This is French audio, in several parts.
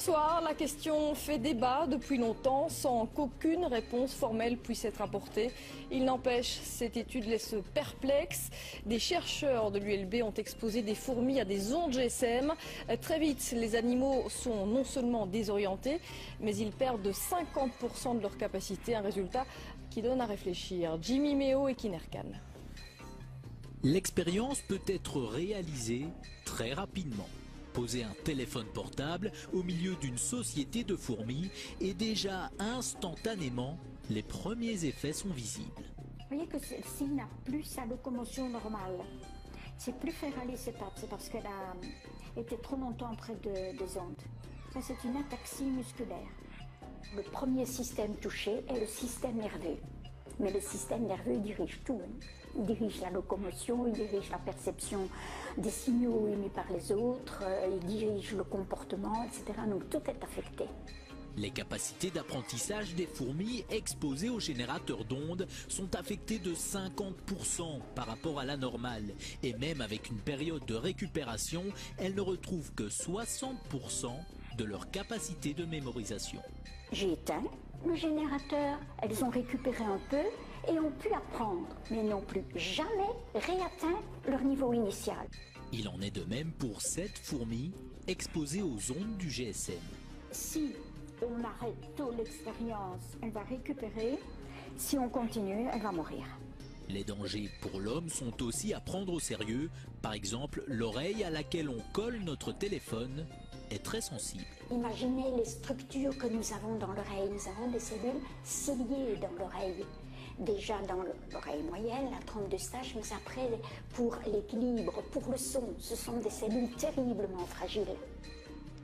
soir, la question fait débat depuis longtemps sans qu'aucune réponse formelle puisse être apportée. Il n'empêche, cette étude laisse perplexe. Des chercheurs de l'ULB ont exposé des fourmis à des ondes GSM. Très vite, les animaux sont non seulement désorientés, mais ils perdent de 50% de leur capacité. Un résultat qui donne à réfléchir. Jimmy Méo et Kinerkan. L'expérience peut être réalisée très rapidement. Poser un téléphone portable au milieu d'une société de fourmis et déjà instantanément, les premiers effets sont visibles. Vous voyez que celle-ci n'a plus sa locomotion normale. C'est plus faire aller ses pattes, c'est parce qu'elle a été trop longtemps près des ondes. Ça, c'est une ataxie musculaire. Le premier système touché est le système nerveux. Mais le système nerveux il dirige tout. Il dirige la locomotion, il dirige la perception des signaux émis par les autres, il dirige le comportement, etc. Donc tout est affecté. Les capacités d'apprentissage des fourmis exposées aux générateurs d'ondes sont affectées de 50% par rapport à la normale. Et même avec une période de récupération, elles ne retrouvent que 60% de leur capacité de mémorisation. J'ai éteint le générateur, elles ont récupéré un peu et ont pu apprendre, mais n'ont plus jamais réatteint leur niveau initial. Il en est de même pour cette fourmi exposée aux ondes du GSM. Si on arrête tôt l'expérience, elle va récupérer. Si on continue, elle va mourir. Les dangers pour l'homme sont aussi à prendre au sérieux. Par exemple, l'oreille à laquelle on colle notre téléphone est très sensible. Imaginez les structures que nous avons dans l'oreille. Nous avons des cellules ciliées dans l'oreille. Déjà dans l'oreille moyenne, la trompe de Eustache, mais après, pour l'équilibre, pour le son, ce sont des cellules terriblement fragiles.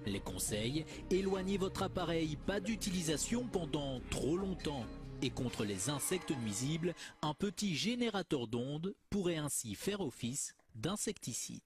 Les conseils, éloignez votre appareil, pas d'utilisation pendant trop longtemps. Et contre les insectes nuisibles, un petit générateur d'ondes pourrait ainsi faire office d'insecticide.